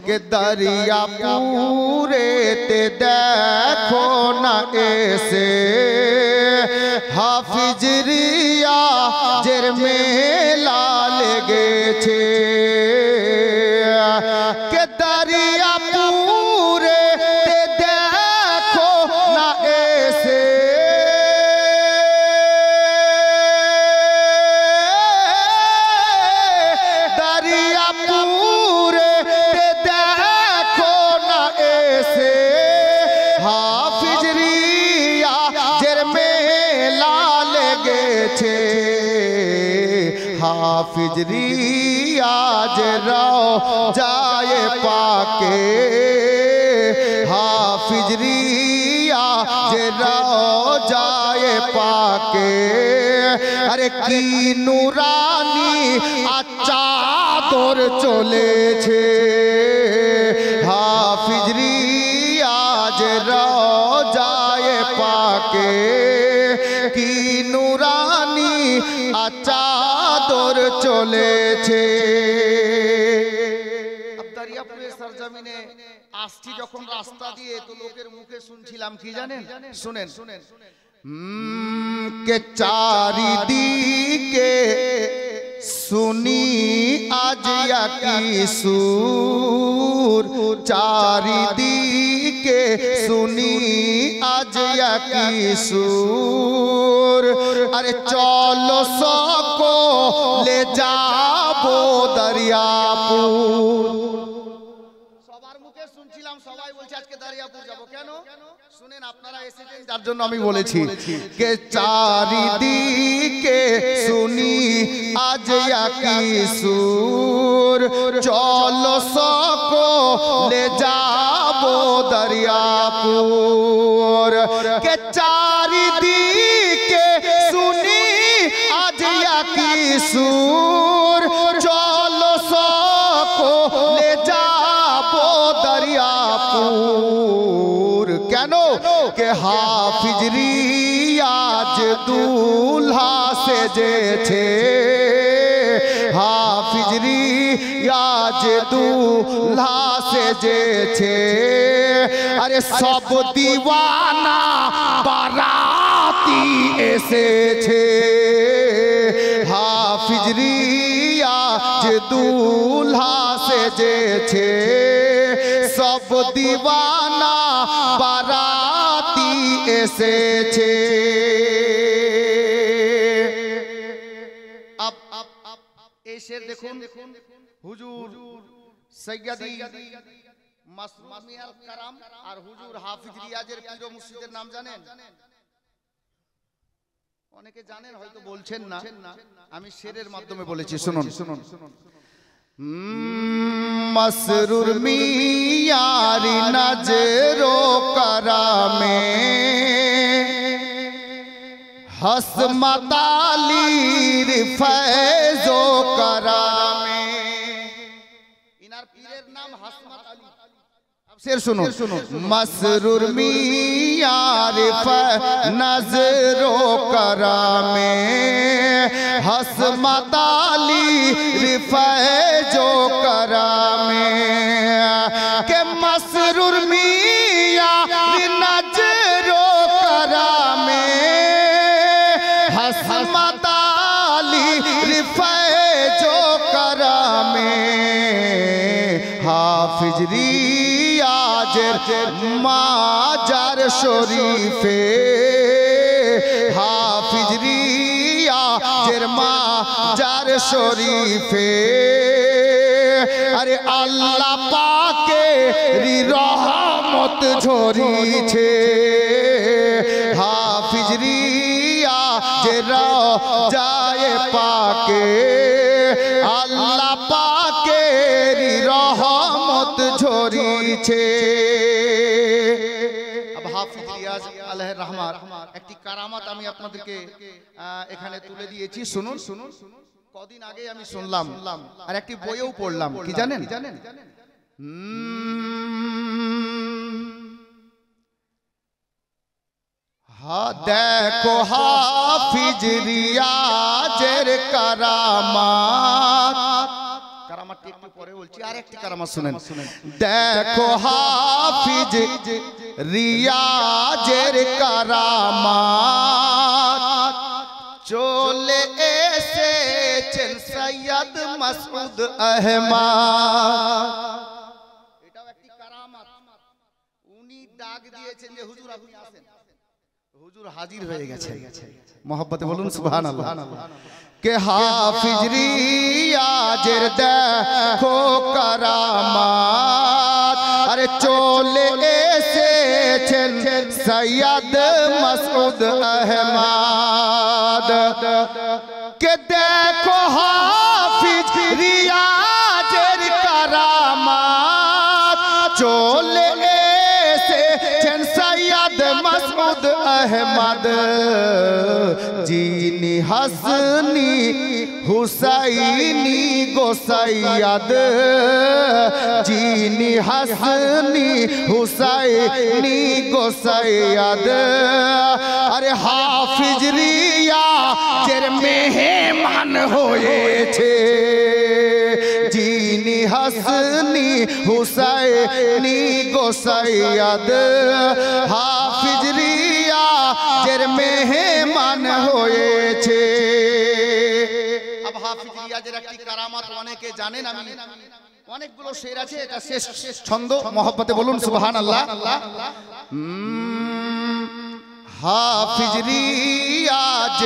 के दरिया पूरे ते देखो ना ऐसे हाफिज रिया जेर मेला लेगे छे के दरिया पूरे ते देखो ना ऐसे दरिया पूरे ते देखो ना ऐसे हाफिज रिया जेर मेला लेगे छे हाफिज रिया जरा जाए पाके हाफिज रिया जरा जाए पाके अरे की नूरानी अच्छा তোর চলেছে হাফিজ রিয়া যে রোজায়ে পাকে কি নূরানি চাদর চলেছে দরিয়াপুরের সরজমিনে আসছি যখন রাস্তা দিয়ে তো লোকের মুখে শুনছিলাম কি জানেন শুনেন के चारिदिके सुनी आज या की सुर चारिदिके सुनी आज या की सुर अरे चलो सको ले जाबो दरियापुर সবার মুখে শুনছিলাম সবাই বলছে আজকে দরিয়াপুর যাব কেন শুনেন আপনারা এসেছেন যার জন্য আমি বলেছি কে চারিদিকে শুনি আজ ইয়া কি সুর চলো সको ले जाबो दरियापुर के चारिदिके सुनी आज इया की सुर चलो सको ले जाबो दरियापुर কেনো के हाफिज रिया जे दूल्हा सेजेছে हाफिज रिया जे दूल्हा सेजेছে अरे सब दीवाना बाराती এসেছে हाफिज रिया जे दूल्हा सेजेছে सब दीवाना बाराती এসেছে अब এই শের দেখুন হুজুর সৈয়দি মাসরুর মিয়াল কারাম আর হুজুর হাফিজ রিয়াজের পীর মুর্শিদের নাম জানেন অনেকে জানেন হয়তো বলছেন না আমি শেরের মাধ্যমে বলেছি শুনুন मसरूर मियारी नजरो करामे हसमतालीर फैजो करामे इनार पीरेर नाम हसमत अली अब शेर सुनो मसरूर मियारी नजरो करामे हसमतालीर फैजो करामे के मसरूर मिया नजरो करामे हसमताली फैजो करामे हाफिज रियाज माजार शरीफे हाफिज रियाज माजार शरीफे अरे अल्लाह पाके री रहमत झरिছে हाफिज रिया जे रोजाए पाके अल्लाह पाके री रहमत झरिছে अब हाफिज रियाज আলাইহির রহমাত একটি কারামাত আমি আপনাদেরকে এখানে তুলে দিয়েছি শুনুন কদিন আগে আমি শুনলাম আর একটি বইও পড়লাম কি জানেন হ্যাঁ দেখো হাফিজ রিয়াজের কারামাত কারামাতটি একটু পরে বলছি আরেকটি কারামাত শুনেন। দেখো হাফিজ রিয়াজের কারামাত, চলে এসেছেন সৈয়দ মাসউদ আহমদ। এটাও একটি কারামাত। উনি ডাক দিয়েছেন যে হুজুর আপনি আসেন, হুজুর হাজির হয়ে গেছে। মোহাব্বতে বলুন সুবহানাল্লাহ। কে হাফিজ রিয়াজের দেখো কারামাত, আরে চলে এসেছেন সৈয়দ মাসউদ আহমদ। কে দেখো হাফিজ রিয়াজের কারামাত, চলে এসেছেন সৈয়দ মাসউদ আহমদ। যিনি হাসনি হুসাইনি গো সৈয়দ, যিনি হাসনি হুসাইনি গো সৈয়দ। আরে হাফিজ রিয়াজের মেহমান হয়েছে, যিনি হাসনি হুসাইনি গো সৈয়দ। হাফিজ রিয়াজের মেহমান হয়েছে। হাফিজ রিয়াজের একটি কারামাত অনেকে জানেন, আমি অনেকগুলো শের আছে, এটা শেষ ছন্দ। মোহাব্বতে বলুন সুবহানাল্লাহ। হাফিজ রিয়াজ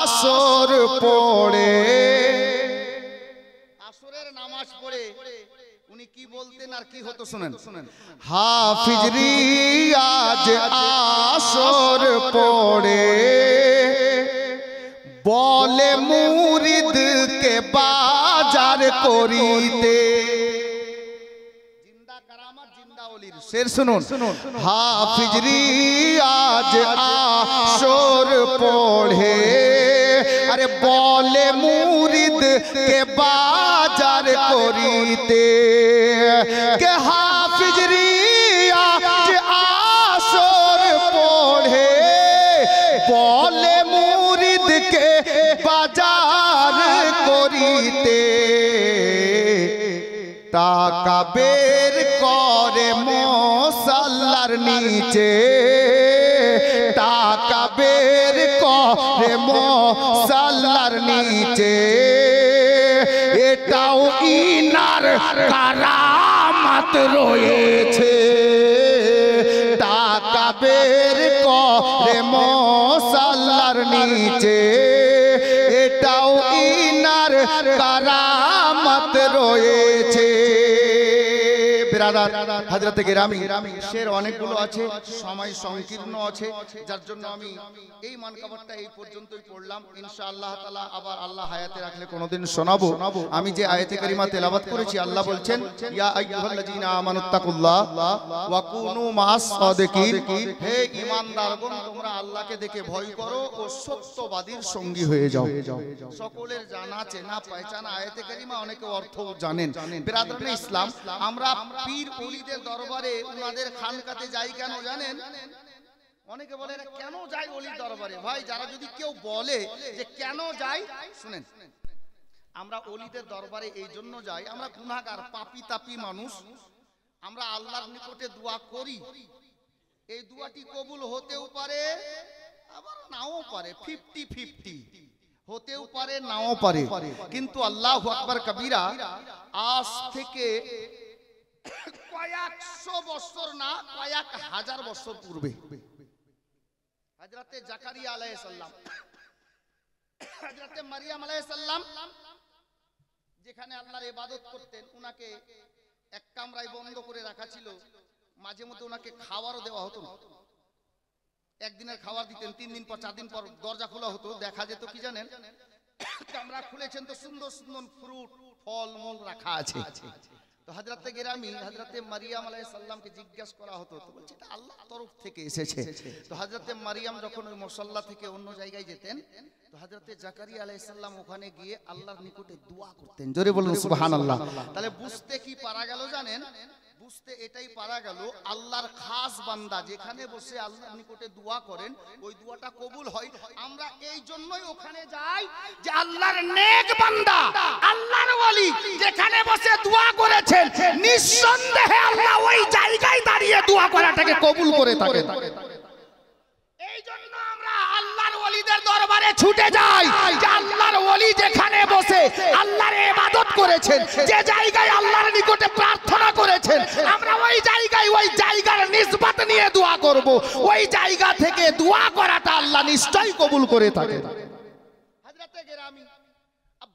আসর পড়ে, আসরের নামাজ পড়ে উনি কি বলতেন আর কি হতো শুনেন। হাফিজ রিয়াজ আসর পড়ে, বলে মুরিদকে বাজার করিতে। জিন্দা কারামাত, জিন্দা ওলির শের শুনুন। হাফিজ রিয়াজ আসর পড়ে, আরে বলে মুরিদকে বাজার করিতে। কে হাফিজ রিয়াজ আসর পড়ে, বলে মুরিদকে বাজার করিতে। টাকা বের করে মুসাল্লার নিচে, টাকা বের করে মুসাল্লার নিচে। এটাও ইনার কারামাত রয়েছে, টাকা বের করে মুসাল্লার নিচে। এটাও ইনার কারামাত রয়েছে। হযরতে গিরামি শের অনেকগুলো আছে, সময় সংকীর্ণ আছে, যার জন্য আমি এই মানকাবারটা এই পর্যন্তই পড়লাম। ইনশাআল্লাহ তাআলা আবার আল্লাহ হায়াতে রাখলে কোনোদিন শোনাবো। আমি যে আয়াতে কারিমা তেলাওয়াত করেছি, আল্লাহ বলছেন ইয়া আইয়ুহাল্লাযীনা আমানুত্তাকুল্লাহ ওয়া কুনু মাআস সাদিকিন। হে ঈমানদারগণ, তোমরা আল্লাহকে দেখে ভয় করো ও সত্যবাদীর সঙ্গী হয়ে যাও। সকলের জানা চেনা পহচানা আয়াতে কারিমা, অনেকে অর্থ জানেন। বিরাদরানে ইসলাম, আমরা পীর ওলিদের দরবারে উনাদের খানকাতে যাই কেন জানেন? অনেকে বলে কেন যাই ওলির দরবারে? ভাই, যারা যদি কেউ বলে যে কেন যাই, শুনেন, আমরা ওলিদের দরবারে এই জন্য যাই, আমরা গুনাহগার পাপী তাপী মানুষ, আমরা আল্লাহর নিকটে দোয়া করি। এই দোয়াটি কবুল হতেও পারে আবার নাও পারে, 50-50 হতেও পারে নাও পারে। কিন্তু আল্লাহু আকবার কবীরা, আজ থেকে কয়েকশো বছর না, কয়েক হাজার বছর পূর্বে হযরতে জাকারিয়া আলাইহিস সালাম, হযরতে মারিয়াম আলাইহিস সালাম যেখানে আল্লাহর ইবাদত করতেন, উনাকে এক কামরায় বন্ধ করে রাখা ছিল। মাঝে মধ্যে উনাকে খাবারও দেওয়া হতো না। একদিনের খাবার দিতেন, 3 দিন পর 4 দিন পর দরজা খোলা হতো। দেখা যেত কি জানেন, কামরা খুলেছেন তো সুন্দর সুন্দর ফ্রুট ফল মূল রাখা আছে। তো হযরতে গিরামি হযরতে মারিয়াম আলাইহিস সালামকে জিজ্ঞাসা করা হতো, তো বলছে এটা আল্লাহর তরফ থেকে এসেছে। তো হযরতে মারিয়াম যখন ওই মুসাল্লা থেকে অন্য জায়গায় যেতেন, তো হযরতে জাকারিয়া আলাইহিস সালাম ওখানে গিয়ে আল্লাহর নিকটে দোয়া করতেন। জোরে বলুন সুবহানাল্লাহ। তাহলে বুঝতে কি পারা গেল জানেন, বুঝতে এটাই পারা গেল আল্লাহর খাস বান্দা যেখানে বসে আল্লাহর নিকটে দোয়া করেন ওই দোয়াটা কবুল হয়। আমরা এই জন্যই ওখানে যাই যে আল্লাহর নেক বান্দা আল্লাহর ওলি যেখানে বসে দোয়া করেছেন নিঃসন্দেহে আল্লাহ ওই জায়গায় দাঁড়িয়ে দোয়া করাটাকে কবুল করে থাকেন। এই জন্য আমরা আল্লাহর ওলিদের দরবারে ছুটে যাই যে আল্লাহর ওলি যেখানে বসে আল্লাহর ইবাদত করেছেন, যে জায়গায় আল্লাহর নিকটে প্রার্থনা করেছেন, আমরা ওই জায়গার নিসবত নিয়ে দোয়া করব। ওই জায়গা থেকে দোয়া করাটা আল্লাহ নিশ্চয়ই কবুল করে থাকেন। হযরতে গেরামি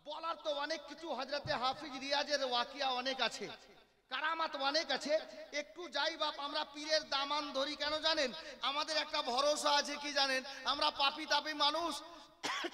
বলার তো অনেক কিছু, হযরতে হাফিজ রিয়াজের ওয়াকিয়া অনেক আছে, কারামাত অনেক আছে। একটু যাই বাপ, আমরা পীরের দামান ধরি কেন জানেন? আমাদের একটা ভরসা আছে কি জানেন? আমরা পাপী তাপী মানুষ,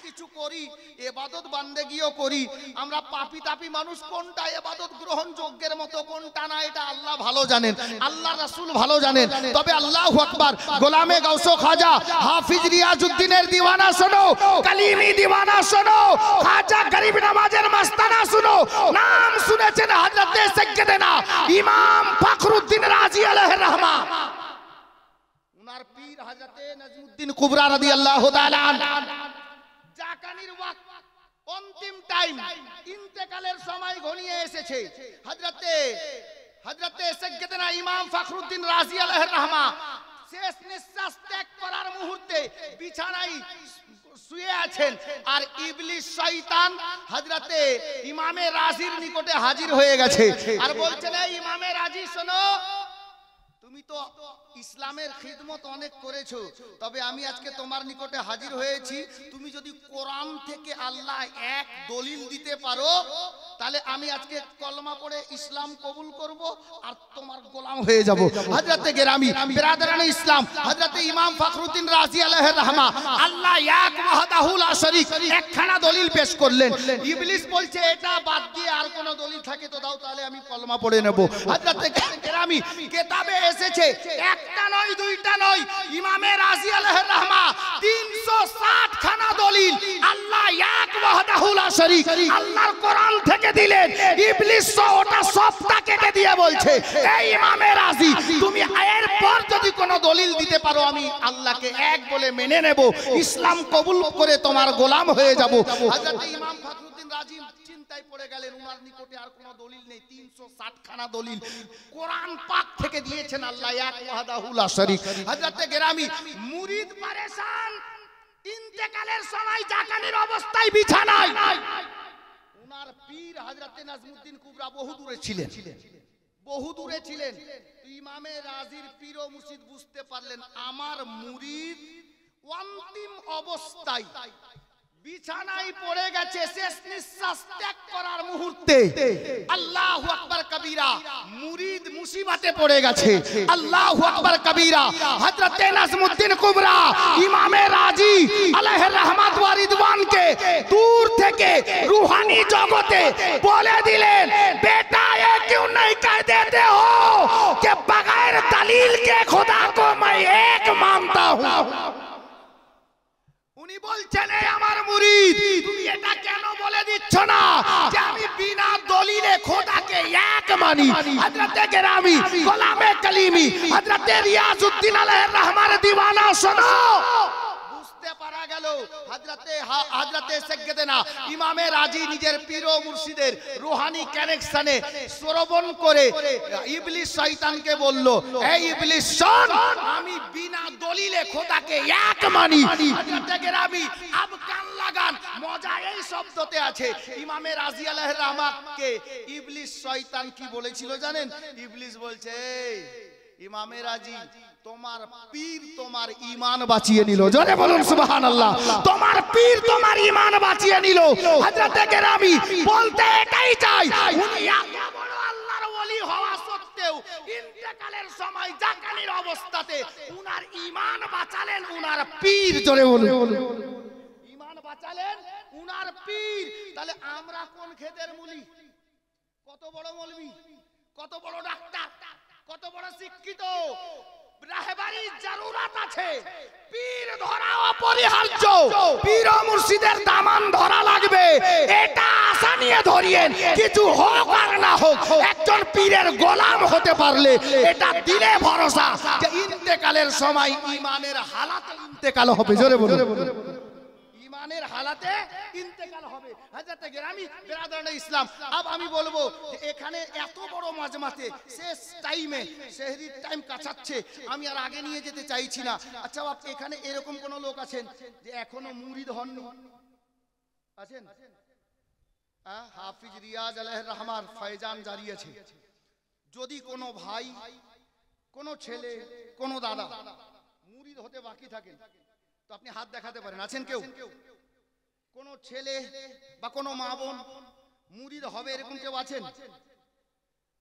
কিছু করি ইবাদত বান্দেগিও করি। আমরা পাপী তাপী মানুষ, কোনটা ইবাদত গ্রহণযোগ্যের মতো কোনটা না এটা আল্লাহ ভালো জানেন, আল্লাহ রাসূল ভালো জানেন। তবে আল্লাহু আকবার, গোলামে গাউস খাজা হাফিজ রিয়াজউদ্দিনের দিওয়ানা শোনো, কালিমি দিওয়ানা শোনো, খাজা গরিব নওয়াজের মাস্তানা শোনো। নাম শুনেছেন হযরতে সাইয়্যিদানা ইমাম ফখরুদ্দিন রাজি আলাইহির রহমা, উনার পীর হযরতে নাজমুদ্দিন কুবরা রাদিয়াল্লাহু তাআলা জাকানির ওয়াক্ত অন্তিম টাইম, ইন্তেকালের সময় ঘনিয়ে এসেছে। হযরতে সাইয়্যিদানা ইমাম ফখরুদ্দিন রাজি আলাইহির রহমা শেষ নিঃশ্বাস ত্যাগ করার মুহূর্তে বিছানায় শুয়ে আছেন, আর ইবলিস শয়তান হযরতে ইমামে রাজির নিকটে হাজির হয়ে গেছে আর বলছেন, এই ইমামে রাজি শোনো, তুমি তো ইসলামের খিদমত অনেক করেছো, তবে আমি আজকে তোমার নিকটে হাজির হয়েছি, তুমি যদি কোরআন থেকে আল্লাহ এক দলিল দিতে পারো তাহলে আমি আজকে কলমা পড়ে ইসলাম কবুল করব আর তোমার গোলাম হয়ে যাব। হযরতে গেরামি বিরাদরানে ইসলাম, হযরতে ইমাম ফখরুদ্দিন রাজি আলাইহির রহমা আল্লাহ এক ওয়াহদাহু লা শরীক একখানা দলিল পেশ করলেন। ইবলিস বলছে এটা বাদ দিয়ে আর কোন দলিল থাকে তো দাও, তাহলে আমি কলমা পড়ে নেব। হযরতে গেরামি কিতাবে এসেছে একটা নয় দুইটা নয়, ইমামে রাজি আলাইহির রহমা 360 খানা দলিল আল্লাহ এক ওয়াহদাহু লা শরীক আল্লাহর কোরআন থেকে দিলেন। ইবলিস ওটা সবটা কেটে দিয়ে বলছে, এই ইমামে রাজি তুমি এরপর যদি কোনো দলিল দিতে পারো আমি আল্লাহকে এক বলে মেনে নেব, ইসলাম কবুল করে তোমার গোলাম হয়ে যাব। হযরত ইমাম ফখরুদ্দিন রাজি চিন্তায় পড়ে গেলেন, উনার নিকটে আর কোনো দলিল নেই, 360 খানা দলিল কোরআন পাক থেকে দিয়েছেন আল্লাহ এক ওয়াহদাহু লা শরীক। হযরত গেরামি মুরিদ পরেশান, ইন্তেকালের সময় জাকানির অবস্থায় বিছানায়, উনার পীর হযরতে নাজমুদ্দিন কুবরা বহু দূরে ছিলেন, বহু দূরে ছিলেন। ইমামে রাজির পীর ও মুর্শিদ বুঝতে পারলেন আমার মুরিদ অন্তিম অবস্থায় বিছানায় পড়ে গেছে, শেষ নিঃশ্বাস ত্যাগ করার মুহূর্তে। আল্লাহু আকবার কবীরা, মুরিদ মুসিবতে পড়ে গেছে। আল্লাহু আকবার কবীরা, হযরতে নাজমুদ্দিন কুবরা ইমামে রাজি আলাইহির রহমাত ওয়া রিদওয়ানকে দূর থেকে রূহানি জগতে বলে দিলেন, বেটা ये क्यों नहीं कह देते हो कि बगैर दलील के खुदा को मैं एक मानता हूं। উনি বলছেন, এই আমার মুরিদ তুমি এটা কেন বলে দিচ্ছ না যে আমি বিনা দলিলে খোদাকে এক মানি। হযরতে গেরামি গোলামে কালিমি হযরতে রিয়াজউদ্দিন আলাইহির রহমার দিওয়ানা শোনো। বুঝতে পারা গেল হযরতে সাইয়্যিদানা ইমামে রাজি নিজের পীর ও মুর্শিদের রূহানি কানেকশনে শ্রবণ করে ইবলিস শয়তানকে বলল, এই ইবলিস শোন, আমি বিনা দলিলে খোদাকে এক মানি। হযরতে গেরামি আব কান লাগান, মজা এই শব্দতে আছে। ইমামে রাজি আলাইহির রহমাকে ইবলিস শয়তান কি বলেছিল জানেন? ইবলিস বলছে, ইমামে রাজি তোমার পীর তোমার ঈমান বাঁচিয়ে নিল। জোরে বলুন সুবহানাল্লাহ। তোমার পীর তোমার ঈমান বাঁচিয়ে নিল। হযরতে গেরামি বলতে এটাই চাই, উনি এত বড় আল্লাহর ওলি হওয়া সত্ত্বেও ইন্তেকালের সময় জাকানির অবস্থাতে উনার ঈমান বাঁচালেন উনার পীর। জোরে বলুন, ঈমান বাঁচালেন উনার পীর। তাহলে আমরা কোন খেতের মুলি? কত বড় মৌলবি, কত বড় ডাক্তার, কত বড় শিক্ষিত, রাহবারির জরুরত আছে, পীর ধরা অপরিহার্য, পীর ও মুর্শিদের দামান ধরা লাগবে। এটা আশা নিয়ে ধরিয়েন, কিছু হোক আর না হোক একজন পীরের গোলাম হতে পারলে এটা দিলে ভরসা যে ইন্তেকালের সময় ইমানের হালাতে ইন্তেকাল হবে। জোরে বলুন, ইমানের হালাতে ইন্তেকাল হবে। হযরত গেরামি বিরাদরানে ইসলাম, আব আমি বলবো যে এখানে এত বড় মাজমাতে শেষ টাইমে সেহরির টাইম কাছাচ্ছে, আমি আর আগে নিয়ে যেতে চাইছি না। আচ্ছা বাপ, এখানে এরকম কোন লোক আছেন যে এখনো মুরিদ হননি? আছেন? হাফিজ রিয়াজ আলাইহির রহমান ফয়জান জারি আছে। যদি কোনো ভাই, কোনো ছেলে, কোনো দাদা মুরিদ হতে বাকি থাকেন তো আপনি হাত দেখাতে পারেন। আছেন কেউ? কোন ছেলে বা কোন মা বোন মুরিদ হবে এরকম কেউ আছেন?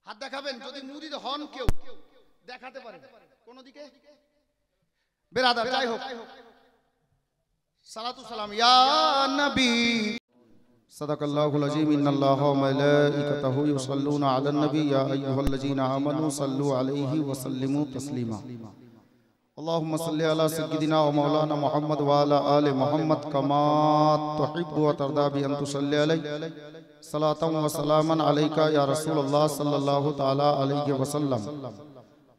হাত দেখাবেন যদি মুরিদ হন, কেউ দেখাতে পারেন কোন দিকে? বেরাদার যাই হোক, সালাতু সালাম ইয়া নবী। সাদাকাল্লাহুল আযীম। ইন্নাল্লাহা ওয়া মালাইকাতাহু ইউসাল্লুনা আলান নবী ইয়া আইয়ুহাল্লাযীনা আমানু সাল্লু আলাইহি ওয়া সাল্লিমু তাসলিমা। اللهم صل على سيدنا ومولانا محمد وعلى آل محمد كما تحب وترضى بأن تصلي عليه صلاة وسلاما عليك يا رسول الله صلى الله تعالى عليه وسلم।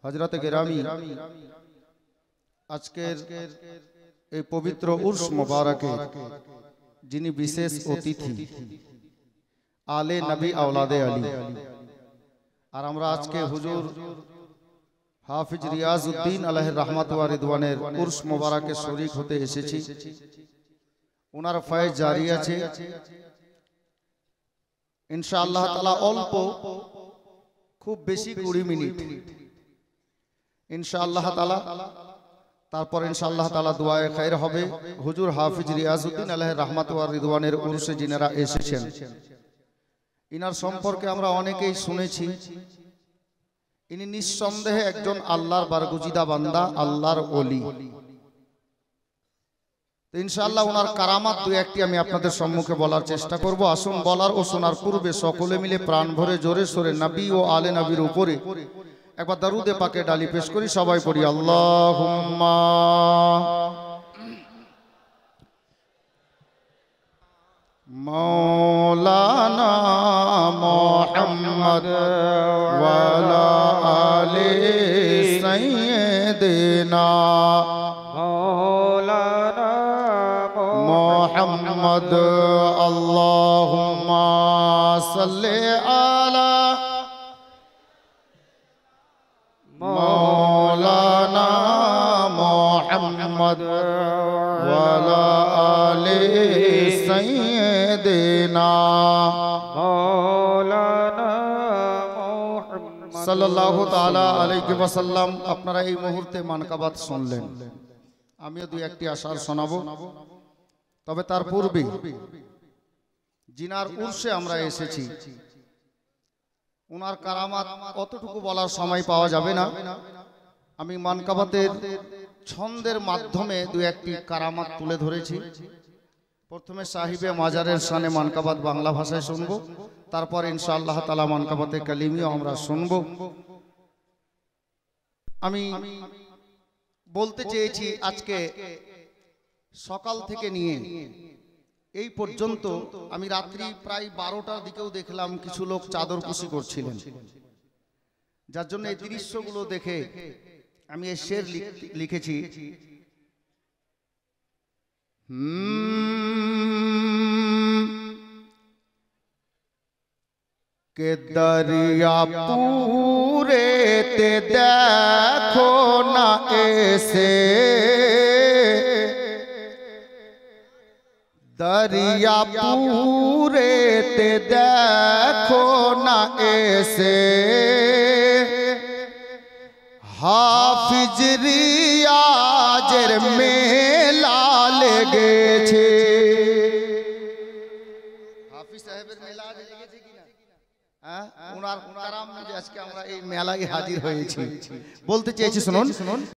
হযরত গেরামি, আজকের এই পবিত্র উরস মোবারকে যিনি বিশেষ অতিথি, আলে নবী আওলাদে আলী, আর আমরা আজকে হুজুর হাফিজ রিয়াজউদ্দিন আলাইহির রহমাত ওয়া রিদওয়ানের উরস মোবারকে শরীক হতে এসেছি। ওনার ফয়েজ জারি আছে ইনশাআল্লাহ তাআলা। অল্প, খুব বেশি 20 মিনিট ইনশাআল্লাহ তাআলা। তারপর ইনশাআল্লাহ তাআলা দোয়ায়ে খায়র হবে। হুজুর হাফিজ রিয়াজউদ্দিন আলাইহির রহমাত ওয়া রিদওয়ানের উরসে যিনারা এসেছেন, ইনার সম্পর্কে আমরা অনেকেই শুনেছি। ইনি নিঃসন্দেহে একজন আল্লাহর বারগুজিদা বান্দা, আল্লাহর ওলি। তো ইনশাআল্লাহ ওনার কারামাত দুই একটি আমি আপনাদের সম্মুখে বলার চেষ্টা করব। আসুন বলার ও শোনার পূর্বে সকলে মিলে প্রাণ ভরে জোরে সোরে নবী ও আলে নবীর উপরে একবার দরুদে পাকে ডালি পেশ করি। সবাই পড়ি আল্লাহুম্মা মৌলানা মুহাম্মদ ওয়া আলা আলি সাইয়্যিদিনা মৌলানা মুহাম্মদ। আল্লাহুম্মা সাল্লি আলা মৌলানা মুহাম্মদ ওয়া আলা আলি সাইয়্যিদিনা মাওলানা মুহাম্মদ সাল্লাল্লাহু তাআলা আলাইহি ওয়াসাল্লাম। আপনারা এই মুহূর্তে মানকাবাত শুনলেন, আমিও দুই একটি আশার শোনাবো। তবে তার পূর্বে জিনার উরসে আমরা এসেছি, ওনার কারামাত অতটুকু বলার সময় পাওয়া যাবে না। আমি মানকাবাতের ছন্দের মাধ্যমে দুই একটি কারামাত তুলে ধরেছি। প্রথমে সাহিবে মাজারের শানে মানকাবাত বাংলা ভাষায় শুনব, তারপর ইনশাআল্লাহ তাআলা মানকাবাতে কালিমিও আমরা শুনব। আমি বলতে চেয়েছি আজকে সকাল থেকে নিয়ে এই পর্যন্ত আমি রাত্রি প্রায় 12টার দিকেও দেখলাম কিছু লোক চাদর কুশি করছিলেন, যার জন্য এই দৃশ্যগুলো দেখে আমি এই শের লিখেছি। के दरिया पूरे ते देखो ना ऐसे, दरिया पूरे ते देखो ना ऐसे, हाफिज रियाजेर मेला लेगेছে। হাফিজ সাহেবের মেলা লেগেছে কিনা? ওনার কারাম যে আজকে আমরা এই মেলায় হাজির হয়েছি। বলতে চেয়েছি শুনুন।